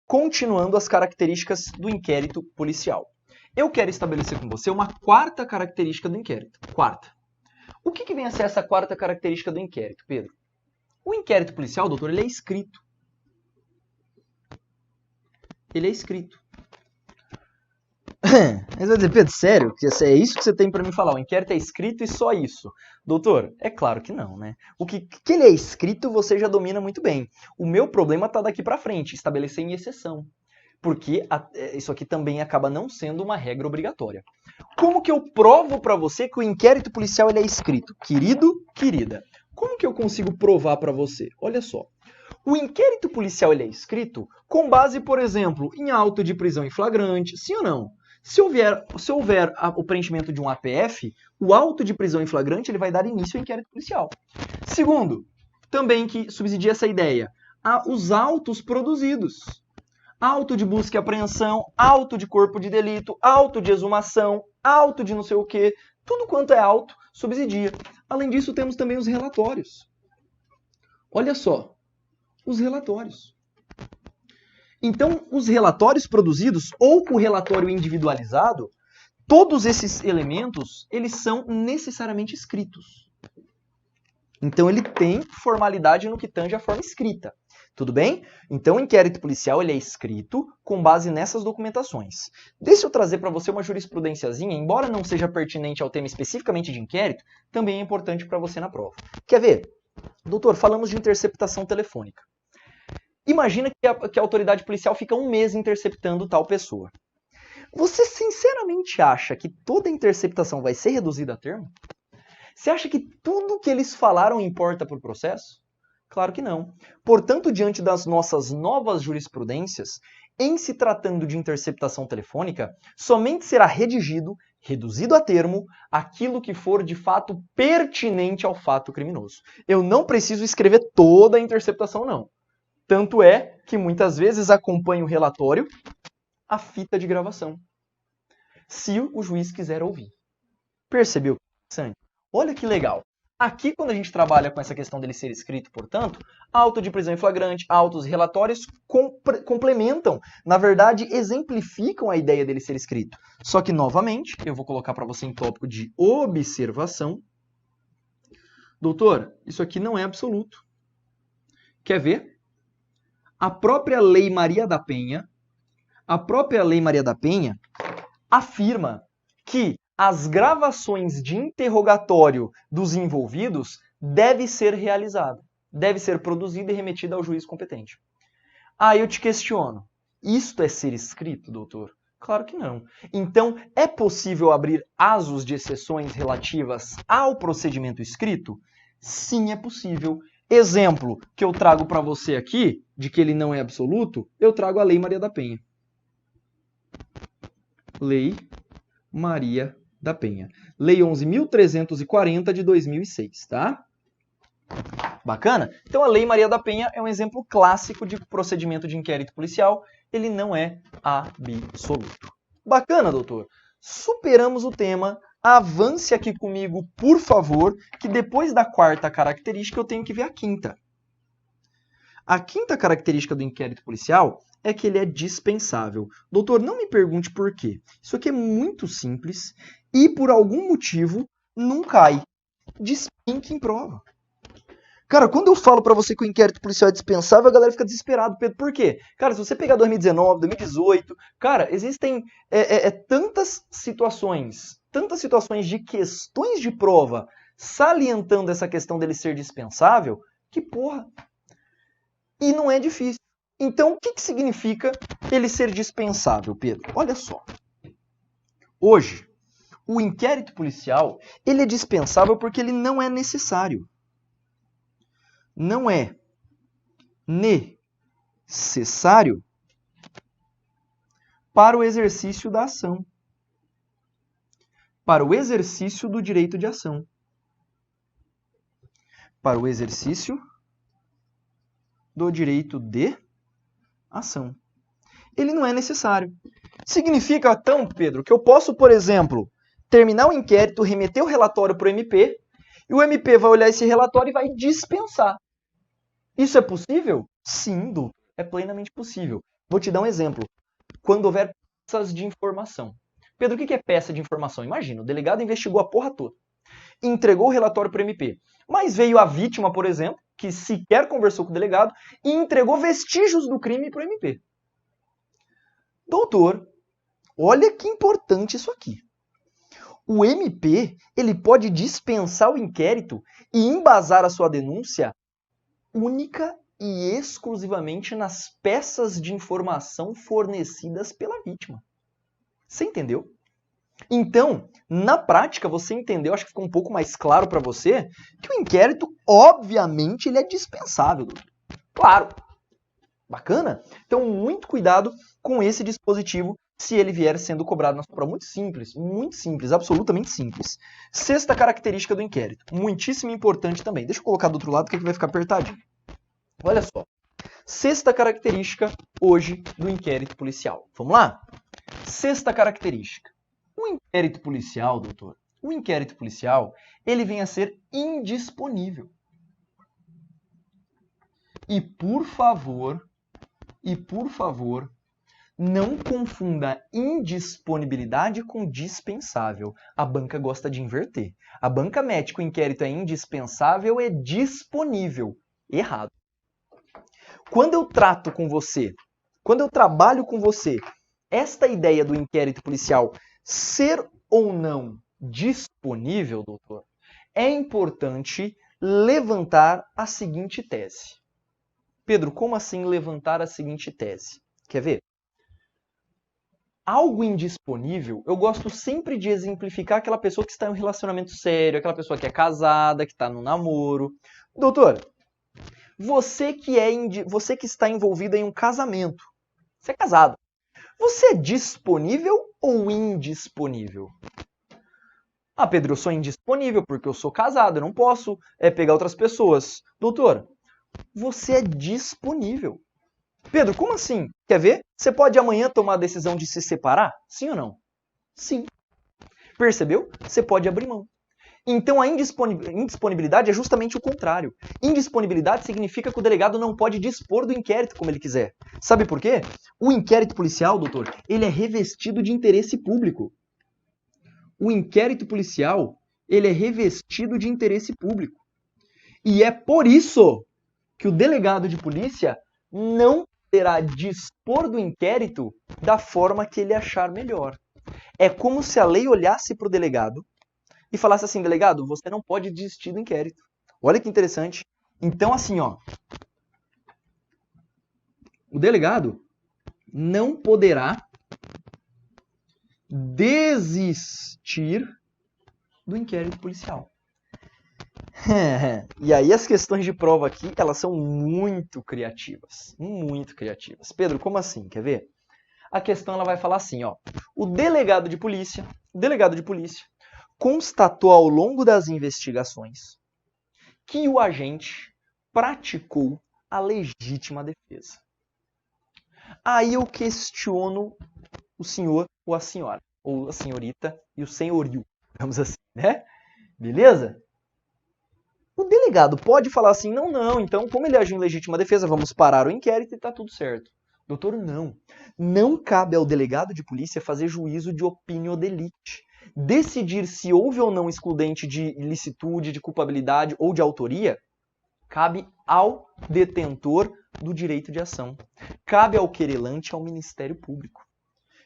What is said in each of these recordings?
continuando as características do inquérito policial. Eu quero estabelecer com você uma quarta característica do inquérito. Quarta. O que vem a ser essa quarta característica do inquérito, Pedro? O inquérito policial, doutor, ele é escrito. Ele é escrito. Mas vai dizer, Pedro, sério? É isso que você tem para me falar? O inquérito é escrito e só isso? Doutor, é claro que não, né? O que ele é escrito você já domina muito bem. O meu problema está daqui para frente, estabelecer em exceção. Porque isso aqui também acaba não sendo uma regra obrigatória. Como que eu provo para você que o inquérito policial ele é escrito? Querido, querida, como que eu consigo provar para você? Olha só. O inquérito policial ele é escrito com base, por exemplo, em auto de prisão em flagrante, sim ou não? Se houver o preenchimento de um APF, o auto de prisão em flagrante ele vai dar início ao inquérito policial. Segundo, também que subsidia essa ideia, os autos produzidos. Auto de busca e apreensão, auto de corpo de delito, auto de exumação, auto de não sei o quê, tudo quanto é auto subsidia. Além disso, temos também os relatórios. Olha só, os relatórios. Então, os relatórios produzidos ou o relatório individualizado, todos esses elementos, eles são necessariamente escritos. Então, ele tem formalidade no que tange a forma escrita. Tudo bem? Então, o inquérito policial ele é escrito com base nessas documentações. Deixa eu trazer para você uma jurisprudênciazinha, embora não seja pertinente ao tema especificamente de inquérito, também é importante para você na prova. Quer ver? Doutor, falamos de interceptação telefônica. Imagina que a autoridade policial fica um mês interceptando tal pessoa. Você sinceramente acha que toda interceptação vai ser reduzida a termo? Você acha que tudo que eles falaram importa para o processo? Claro que não. Portanto, diante das nossas novas jurisprudências, em se tratando de interceptação telefônica, somente será reduzido a termo, aquilo que for de fato pertinente ao fato criminoso. Eu não preciso escrever toda a interceptação, não. Tanto é que muitas vezes acompanha o relatório a fita de gravação, se o juiz quiser ouvir. Percebeu que interessante? Olha que legal. Aqui, quando a gente trabalha com essa questão dele ser escrito, portanto, auto de prisão em flagrante, autos e relatórios complementam, na verdade, exemplificam a ideia dele ser escrito. Só que, novamente, eu vou colocar para você em tópico de observação. Doutor, isso aqui não é absoluto. Quer ver? A própria Lei Maria da Penha afirma que as gravações de interrogatório dos envolvidos deve ser realizada, deve ser produzida e remetida ao juiz competente. Aí eu te questiono, isto é ser escrito, doutor? Claro que não. Então, é possível abrir asos de exceções relativas ao procedimento escrito? Sim, é possível. Exemplo que eu trago para você aqui, de que ele não é absoluto, eu trago a Lei Maria da Penha. Lei Maria da Penha. Lei 11.340 de 2006, tá? Bacana? Então a Lei Maria da Penha é um exemplo clássico de procedimento de inquérito policial. Ele não é absoluto. Bacana, doutor? Superamos o tema. Avance aqui comigo, por favor, que depois da quarta característica eu tenho que ver a quinta. A quinta característica do inquérito policial é que ele é dispensável. Doutor, não me pergunte por quê. Isso aqui é muito simples e, por algum motivo, não cai. Despenque em prova. Cara, quando eu falo pra você que o inquérito policial é dispensável, a galera fica desesperada. Pedro, por quê? Cara, se você pegar 2019, 2018, cara, existem tantas situações de questões de prova salientando essa questão dele ser dispensável, que porra. E não é difícil. Então, o que significa ele ser dispensável, Pedro? Olha só. Hoje, o inquérito policial, ele é dispensável porque ele não é necessário. Não é necessário para o exercício da ação. Para o exercício do direito de ação. Para o exercício do direito de ação. Ele não é necessário. Significa, então, Pedro, que eu posso, por exemplo, terminar o inquérito, remeter o relatório para o MP, e o MP vai olhar esse relatório e vai dispensar. Isso é possível? Sim, é plenamente possível. Vou te dar um exemplo. Quando houver peças de informação. Pedro, o que é peça de informação? Imagina, o delegado investigou a porra toda, entregou o relatório para o MP, mas veio a vítima, por exemplo, que sequer conversou com o delegado e entregou vestígios do crime para o MP. Doutor, olha que importante isso aqui. O MP, ele pode dispensar o inquérito e embasar a sua denúncia única e exclusivamente nas peças de informação fornecidas pela vítima. Você entendeu? Então, na prática, você entendeu, acho que ficou um pouco mais claro para você, que o inquérito, obviamente, ele é dispensável. Claro. Bacana? Então, muito cuidado com esse dispositivo se ele vier sendo cobrado na sua prova. Muito simples, absolutamente simples. Sexta característica do inquérito, muitíssimo importante também. Deixa eu colocar do outro lado que aqui vai ficar apertadinho. Olha só. Sexta característica hoje do inquérito policial. Vamos lá? Sexta característica. O inquérito policial, doutor, o inquérito policial, ele vem a ser indisponível. E por favor, não confunda indisponibilidade com dispensável. A banca gosta de inverter. A banca mete que o inquérito é indispensável, é disponível. Errado. Quando eu trato com você, quando eu trabalho com você, esta ideia do inquérito policial ser ou não disponível, doutor, é importante levantar a seguinte tese. Pedro, como assim levantar a seguinte tese? Quer ver? Algo indisponível, eu gosto sempre de exemplificar aquela pessoa que está em um relacionamento sério, aquela pessoa que é casada, que está no namoro. Doutor, você que está envolvido em um casamento, você é casado, você é disponível ou indisponível? Ah, Pedro, eu sou indisponível porque eu sou casado, eu não posso pegar outras pessoas. Doutor, você é disponível. Pedro, como assim? Quer ver? Você pode amanhã tomar a decisão de se separar? Sim ou não? Sim. Percebeu? Você pode abrir mão. Então a indisponibilidade é justamente o contrário. Indisponibilidade significa que o delegado não pode dispor do inquérito como ele quiser. Sabe por quê? O inquérito policial, doutor, ele é revestido de interesse público. O inquérito policial, ele é revestido de interesse público. E é por isso que o delegado de polícia não poderá dispor do inquérito da forma que ele achar melhor. É como se a lei olhasse para o delegado e falasse assim, delegado, você não pode desistir do inquérito. Olha que interessante. Então, assim, ó, o delegado não poderá desistir do inquérito policial. E aí as questões de prova aqui, elas são muito criativas. Muito criativas. Pedro, como assim? Quer ver? A questão ela vai falar assim, ó. O delegado de polícia constatou ao longo das investigações que o agente praticou a legítima defesa. Aí eu questiono o senhor ou a senhora, ou a senhorita e o senhorio, digamos assim, né? Beleza? O delegado pode falar assim, não, então como ele agiu em legítima defesa, vamos parar o inquérito e tá tudo certo. Doutor, não. Não cabe ao delegado de polícia fazer juízo de opinião delite. Decidir se houve ou não excludente de ilicitude, de culpabilidade ou de autoria, cabe ao detentor do direito de ação. Cabe ao querelante, ao Ministério Público.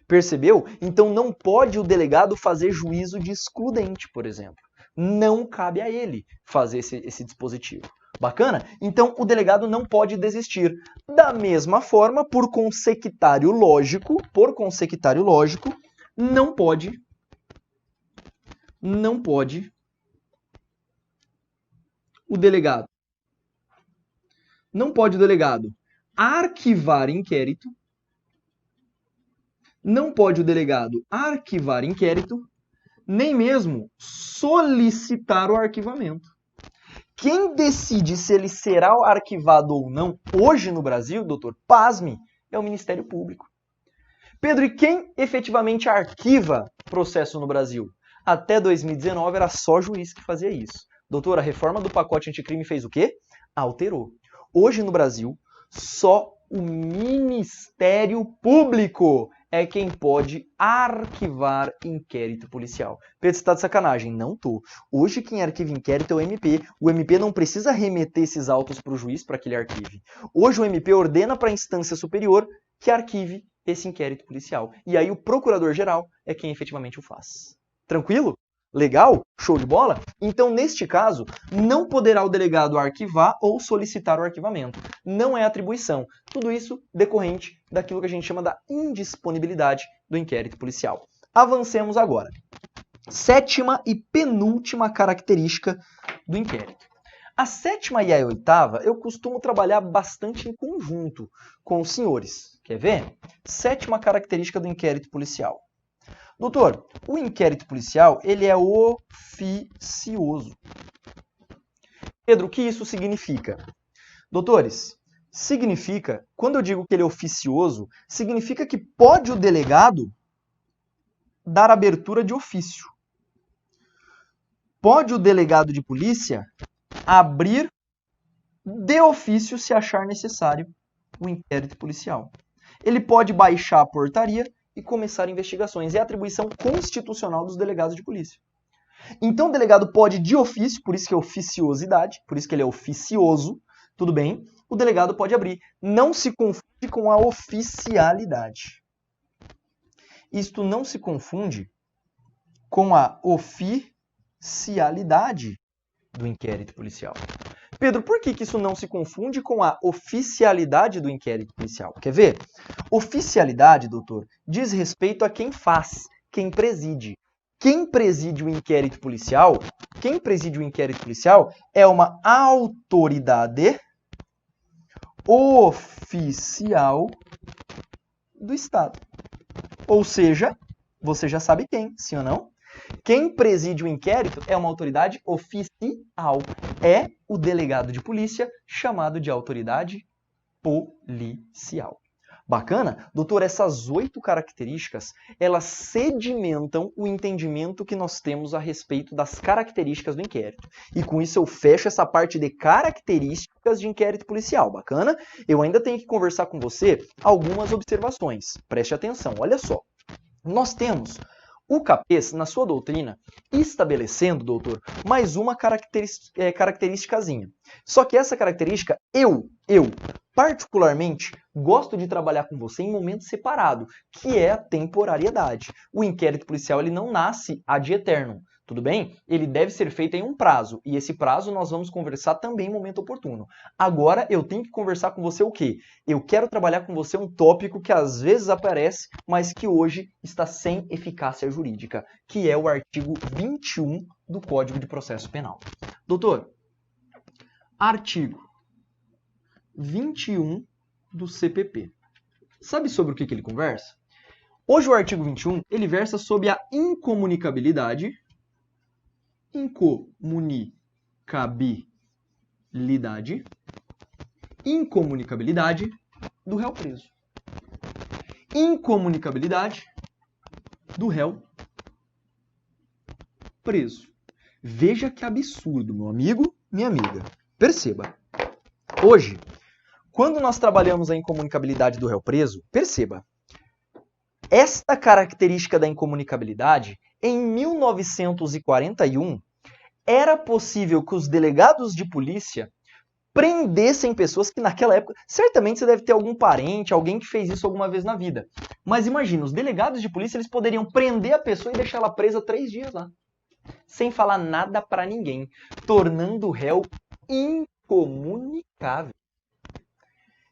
Percebeu? Então não pode o delegado fazer juízo de excludente, por exemplo. Não cabe a ele fazer esse dispositivo. Bacana? Então o delegado não pode desistir. Da mesma forma, por consectário lógico, não pode o delegado arquivar inquérito, nem mesmo solicitar o arquivamento. Quem decide se ele será arquivado ou não hoje no Brasil, doutor, pasme, é o Ministério Público. Pedro, e quem efetivamente arquiva processo no Brasil? Até 2019 era só juiz que fazia isso. Doutor, a reforma do pacote anticrime fez o quê? Alterou. Hoje no Brasil, só O Ministério Público é quem pode arquivar inquérito policial. Pedro, você tá de sacanagem? Não tô. Hoje quem arquiva inquérito é o MP. O MP não precisa remeter esses autos para o juiz para que ele arquive. Hoje o MP ordena para a instância superior que arquive esse inquérito policial. E aí o procurador-geral é quem efetivamente o faz. Tranquilo? Legal? Show de bola? Então, neste caso, não poderá o delegado arquivar ou solicitar o arquivamento. Não é atribuição. Tudo isso decorrente daquilo que a gente chama da indisponibilidade do inquérito policial. Avancemos agora. Sétima e penúltima característica do inquérito. A sétima e a oitava eu costumo trabalhar bastante em conjunto com os senhores. Quer ver? Sétima característica do inquérito policial. Doutor, o inquérito policial, ele é oficioso. Pedro, o que isso significa? Doutores, significa, quando eu digo que ele é oficioso, significa que pode o delegado dar abertura de ofício. Pode o delegado de polícia abrir de ofício, se achar necessário, o inquérito policial. Ele pode baixar a portaria e começar investigações. É a atribuição constitucional dos delegados de polícia. Então o delegado pode de ofício, por isso que é oficiosidade, por isso que ele é oficioso, tudo bem? O delegado pode abrir. Não se confunde com a oficialidade. Isto não se confunde com a oficialidade do inquérito policial. Pedro, por que isso não se confunde com a oficialidade do inquérito policial? Quer ver? Oficialidade, doutor, diz respeito a quem faz, quem preside. Quem preside o inquérito policial, é uma autoridade oficial do Estado. Ou seja, você já sabe quem, sim ou não? Quem preside o inquérito é uma autoridade oficial. É o delegado de polícia, chamado de autoridade policial. Bacana? Doutor, essas 8 características, elas sedimentam o entendimento que nós temos a respeito das características do inquérito. E com isso eu fecho essa parte de características de inquérito policial. Bacana? Eu ainda tenho que conversar com você algumas observações. Preste atenção, olha só. Nós temos o CAPES, na sua doutrina, estabelecendo, doutor, mais uma característicazinha. Só que essa característica, eu, particularmente, gosto de trabalhar com você em momento separado, que é a temporariedade. O inquérito policial ele não nasce ad eternum, tudo bem? Ele deve ser feito em um prazo, e esse prazo nós vamos conversar também em momento oportuno. Agora, eu tenho que conversar com você o quê? Eu quero trabalhar com você um tópico que às vezes aparece, mas que hoje está sem eficácia jurídica, que é o artigo 21 do Código de Processo Penal. Doutor, artigo 21 do CPP. Sabe sobre o que ele conversa? Hoje o artigo 21, ele versa sobre a incomunicabilidade do réu preso. Incomunicabilidade do réu preso. Veja que absurdo, meu amigo, minha amiga. Perceba. Hoje, quando nós trabalhamos a incomunicabilidade do réu preso, perceba, esta característica da incomunicabilidade, em 1941, era possível que os delegados de polícia prendessem pessoas que naquela época, certamente você deve ter algum parente, alguém que fez isso alguma vez na vida. Mas imagina, os delegados de polícia eles poderiam prender a pessoa e deixar ela presa 3 dias lá, sem falar nada para ninguém, tornando o réu incomunicável.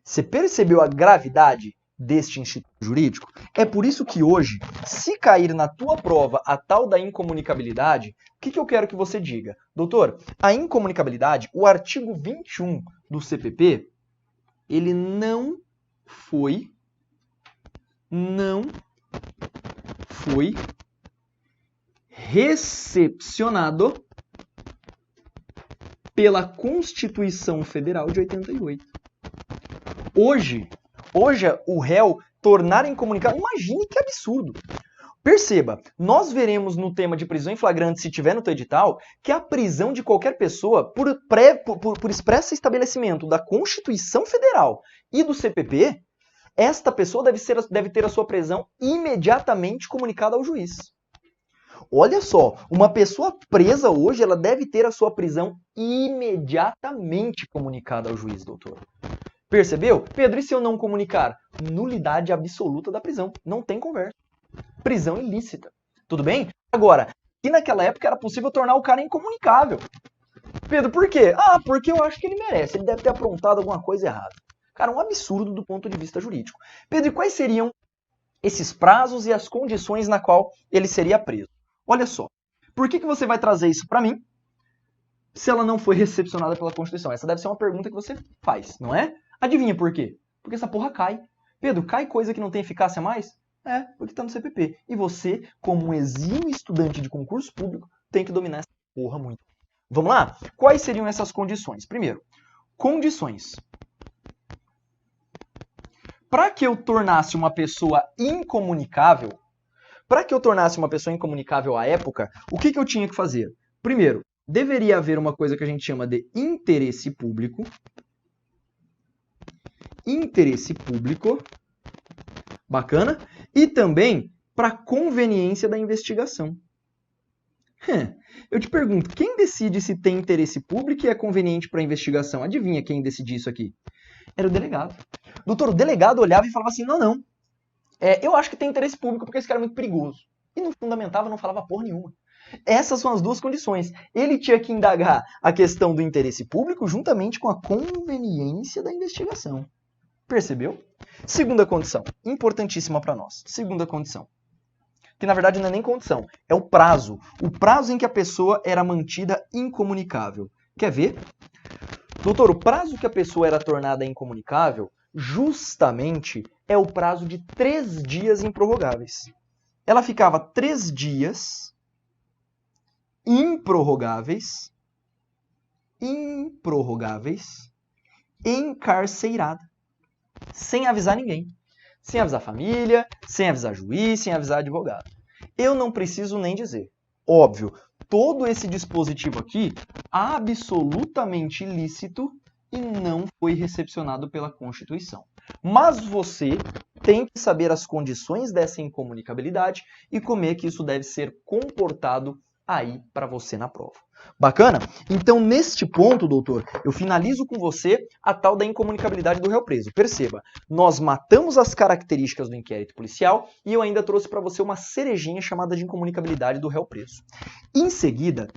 Você percebeu a gravidade deste instituto jurídico? É por isso que hoje, se cair na tua prova a tal da incomunicabilidade, o que eu quero que você diga? Doutor, a incomunicabilidade, o artigo 21 do CPP, ele não foi recepcionado pela Constituição Federal de 88. Hoje o réu tornar incomunicável, imagine que absurdo. Perceba, nós veremos no tema de prisão em flagrante, se tiver no teu edital, que a prisão de qualquer pessoa, por expresso estabelecimento da Constituição Federal e do CPP, esta pessoa deve ter a sua prisão imediatamente comunicada ao juiz. Olha só, uma pessoa presa hoje, ela deve ter a sua prisão imediatamente comunicada ao juiz, doutor. Percebeu? Pedro, e se eu não comunicar? Nulidade absoluta da prisão. Não tem conversa. Prisão ilícita. Tudo bem? Agora, e naquela época era possível tornar o cara incomunicável. Pedro, por quê? Ah, porque eu acho que ele merece. Ele deve ter aprontado alguma coisa errada. Cara, um absurdo do ponto de vista jurídico. Pedro, e quais seriam esses prazos e as condições na qual ele seria preso? Olha só. Por que você vai trazer isso para mim se ela não foi recepcionada pela Constituição? Essa deve ser uma pergunta que você faz, não é? Adivinha por quê? Porque essa porra cai. Pedro, cai coisa que não tem eficácia mais? É, porque tá no CPP. E você, como um exímio estudante de concurso público, tem que dominar essa porra muito. Vamos lá? Quais seriam essas condições? Primeiro, condições. Para que eu tornasse uma pessoa incomunicável, à época, o que eu tinha que fazer? Primeiro, deveria haver uma coisa que a gente chama de interesse público. Interesse público. Bacana? E também para conveniência da investigação. Eu te pergunto, quem decide se tem interesse público e é conveniente para a investigação? Adivinha quem decidiu isso aqui? Era o delegado. Doutor, o delegado olhava e falava assim, não. Eu acho que tem interesse público porque esse cara é muito perigoso. E não fundamentava, não falava porra nenhuma. Essas são as duas condições. Ele tinha que indagar a questão do interesse público juntamente com a conveniência da investigação. Percebeu? Segunda condição, importantíssima para nós. Segunda condição, que na verdade não é nem condição, é o prazo. O prazo em que a pessoa era mantida incomunicável. Quer ver? Doutor, o prazo que a pessoa era tornada incomunicável, justamente é o prazo de 3 dias improrrogáveis. Ela ficava 3 dias improrrogáveis, encarcerada. Sem avisar ninguém. Sem avisar família, sem avisar juiz, sem avisar advogado. Eu não preciso nem dizer. Óbvio, todo esse dispositivo aqui, absolutamente ilícito e não foi recepcionado pela Constituição. Mas você tem que saber as condições dessa incomunicabilidade e como é que isso deve ser comportado aí para você na prova. Bacana? Então, neste ponto, doutor, eu finalizo com você a tal da incomunicabilidade do réu preso. Perceba, nós matamos as características do inquérito policial e eu ainda trouxe para você uma cerejinha chamada de incomunicabilidade do réu preso. Em seguida,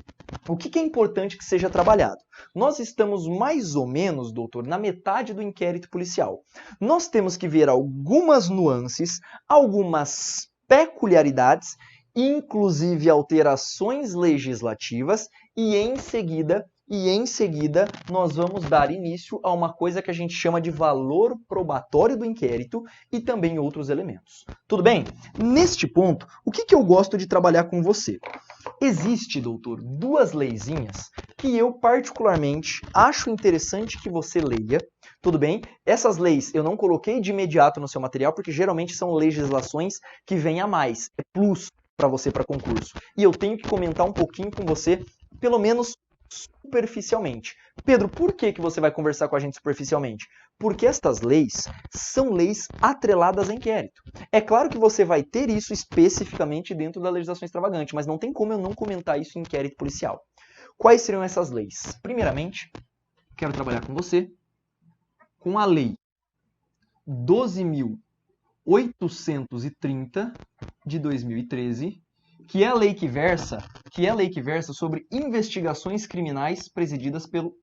o que é importante que seja trabalhado? Nós estamos mais ou menos, doutor, na metade do inquérito policial. Nós temos que ver algumas nuances, algumas peculiaridades, inclusive alterações legislativas, e em seguida nós vamos dar início a uma coisa que a gente chama de valor probatório do inquérito e também outros elementos. Tudo bem? Neste ponto, o que eu gosto de trabalhar com você? Existe, doutor, 2 leizinhas que eu particularmente acho interessante que você leia. Tudo bem? Essas leis eu não coloquei de imediato no seu material porque geralmente são legislações que vêm a mais, é plus para você para concurso. E eu tenho que comentar um pouquinho com você, pelo menos superficialmente. Pedro, por que você vai conversar com a gente superficialmente? Porque estas leis são leis atreladas a inquérito. É claro que você vai ter isso especificamente dentro da legislação extravagante, mas não tem como eu não comentar isso em inquérito policial. Quais seriam essas leis? Primeiramente, quero trabalhar com você com a Lei 12.830 de 2013, que é a lei que versa sobre investigações criminais presididas pelo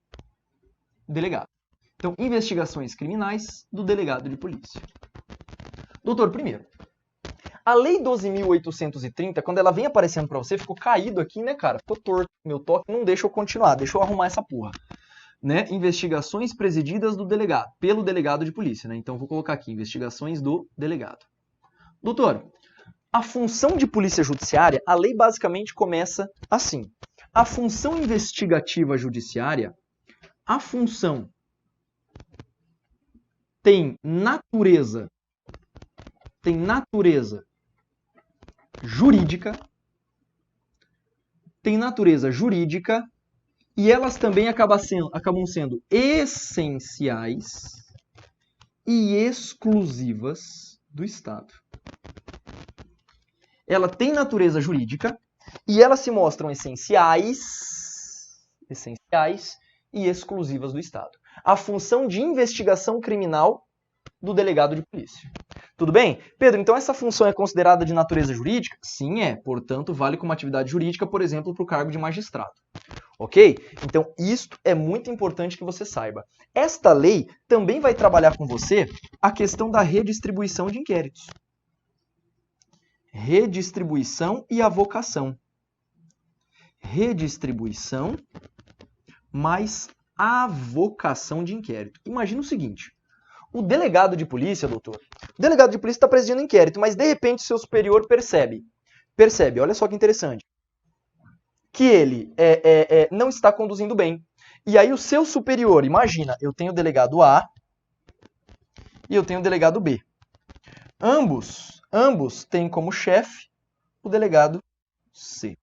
delegado. Então, investigações criminais do delegado de polícia. Doutor, primeiro, a lei 12.830, quando ela vem aparecendo para você, ficou caído aqui, né, cara? Ficou torto. Meu toque não deixa eu continuar, deixa eu arrumar essa porra. Né? Investigações presididas do delegado, pelo delegado de polícia, né? Então, vou colocar aqui, investigações do delegado. Doutor, a função de polícia judiciária, a lei basicamente começa assim. A função investigativa judiciária, a função tem natureza jurídica, e elas também acabam sendo essenciais e exclusivas do Estado. Ela tem natureza jurídica e elas se mostram essenciais e exclusivas do Estado. A função de investigação criminal do delegado de polícia. Tudo bem? Pedro, então essa função é considerada de natureza jurídica? Sim, é. Portanto, vale como atividade jurídica, por exemplo, para o cargo de magistrado. Ok? Então, isto é muito importante que você saiba. Esta lei também vai trabalhar com você a questão da redistribuição de inquéritos. Redistribuição e avocação. Redistribuição mais avocação de inquérito. Imagina o seguinte. O delegado de polícia, doutor, o delegado de polícia está presidindo inquérito, mas de repente seu superior percebe, olha só que interessante, que ele não está conduzindo bem. E aí o seu superior, imagina, eu tenho o delegado A e eu tenho o delegado B. Ambos têm como chefe o delegado C.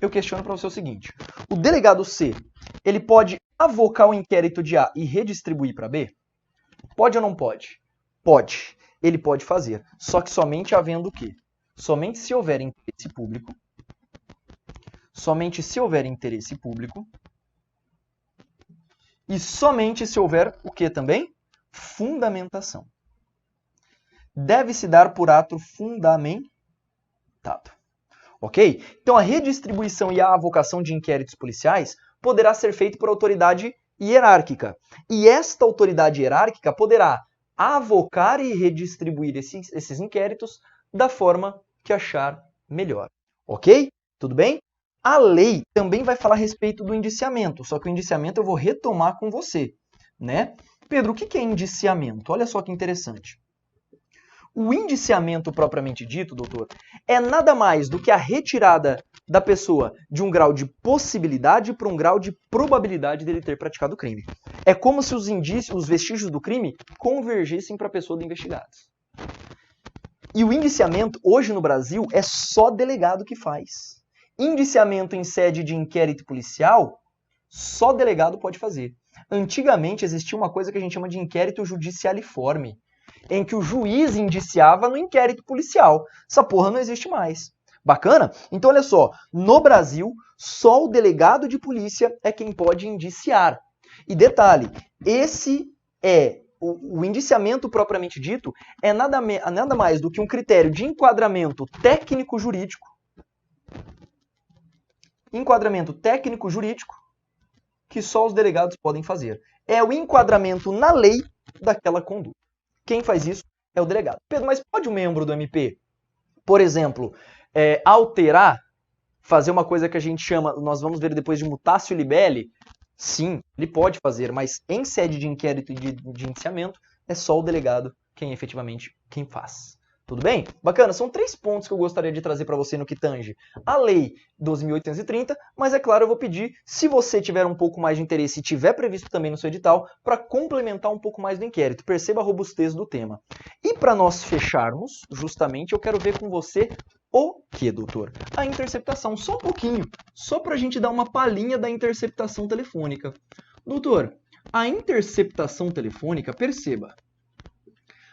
Eu questiono para você o seguinte, o delegado C, ele pode avocar o inquérito de A e redistribuir para B? Pode ou não pode? Pode. Ele pode fazer. Só que somente havendo o quê? Somente se houver interesse público. Somente se houver interesse público. E somente se houver o quê também? Fundamentação. Deve-se dar por ato fundamentado. Ok? Então a redistribuição e a avocação de inquéritos policiais poderá ser feita por autoridade hierárquica. E esta autoridade hierárquica poderá avocar e redistribuir esses inquéritos da forma que achar melhor. Ok? Tudo bem? A lei também vai falar a respeito do indiciamento, só que o indiciamento eu vou retomar com você, né? Pedro, o que é indiciamento? Olha só que interessante. O indiciamento propriamente dito, doutor, é nada mais do que a retirada da pessoa de um grau de possibilidade para um grau de probabilidade dele ter praticado o crime. É como se os indícios, os vestígios do crime convergissem para a pessoa do investigado. E o indiciamento, hoje no Brasil, é só delegado que faz. Indiciamento em sede de inquérito policial, só delegado pode fazer. Antigamente existia uma coisa que a gente chama de inquérito judicialiforme, em que o juiz indiciava no inquérito policial. Essa porra não existe mais. Bacana? Então, olha só, no Brasil, só o delegado de polícia é quem pode indiciar. E detalhe, esse o indiciamento propriamente dito é nada mais do que um critério de enquadramento técnico-jurídico. Enquadramento técnico-jurídico que só os delegados podem fazer. É o enquadramento na lei daquela conduta. Quem faz isso é o delegado. Pedro, mas pode um membro do MP, por exemplo, alterar, fazer uma coisa que a gente chama, nós vamos ver depois de mutatio libelli? Sim, ele pode fazer, mas em sede de inquérito e de indiciamento, é só o delegado quem faz. Tudo bem? Bacana, são 3 pontos que eu gostaria de trazer para você no que tange a Lei 12.830, mas é claro, eu vou pedir, se você tiver um pouco mais de interesse e tiver previsto também no seu edital, para complementar um pouco mais do inquérito. Perceba a robustez do tema. E para nós fecharmos, justamente, eu quero ver com você o que, doutor? A interceptação, só um pouquinho, só para a gente dar uma palhinha da interceptação telefônica. Doutor, a interceptação telefônica, perceba,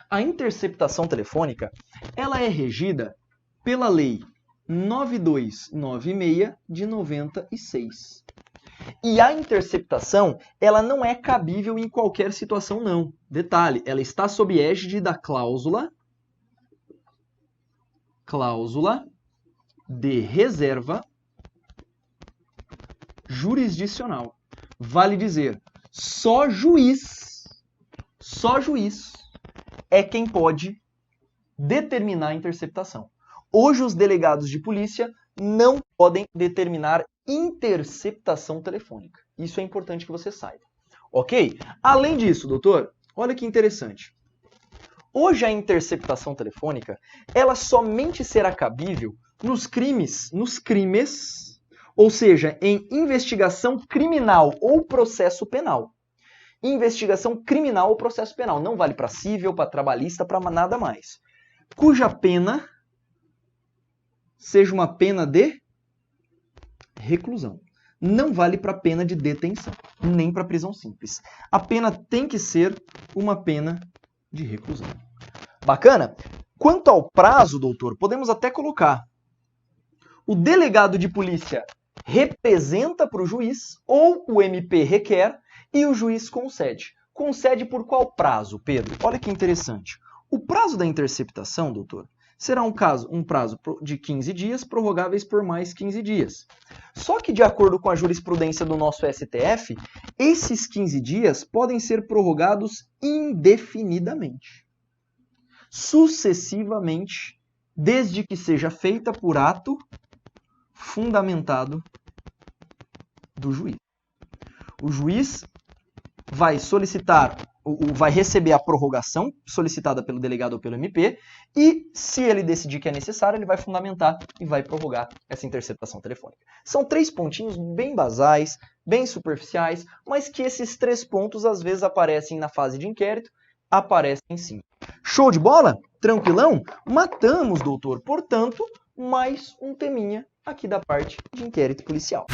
a interceptação telefônica, ela é regida pela Lei 9296 de 96. E a interceptação, ela não é cabível em qualquer situação, não. Detalhe, ela está sob égide da cláusula de reserva jurisdicional. Vale dizer, só juiz é quem pode determinar a interceptação. Hoje, os delegados de polícia não podem determinar interceptação telefônica. Isso é importante que você saiba. Ok? Além disso, doutor, olha que interessante. Hoje, a interceptação telefônica, ela somente será cabível nos crimes, ou seja, em investigação criminal ou processo penal. Investigação criminal ou processo penal. Não vale para civil, para trabalhista, para nada mais. Cuja pena seja uma pena de reclusão. Não vale para pena de detenção, nem para prisão simples. A pena tem que ser uma pena de reclusão. Bacana? Quanto ao prazo, doutor, podemos até colocar: o delegado de polícia representa para o juiz, ou o MP requer, e o juiz concede. Concede por qual prazo, Pedro? Olha que interessante. O prazo da interceptação, doutor, será um prazo de 15 dias, prorrogáveis por mais 15 dias. Só que, de acordo com a jurisprudência do nosso STF, esses 15 dias podem ser prorrogados indefinidamente, sucessivamente, desde que seja feita por ato fundamentado do juiz. O juiz vai solicitar, vai receber a prorrogação solicitada pelo delegado ou pelo MP e, se ele decidir que é necessário, ele vai fundamentar e vai prorrogar essa interceptação telefônica. São 3 pontinhos bem basais, bem superficiais, mas que esses 3 pontos às vezes aparecem na fase de inquérito, aparecem sim. Show de bola? Tranquilão? Matamos, doutor. Portanto, mais um teminha aqui da parte de inquérito policial.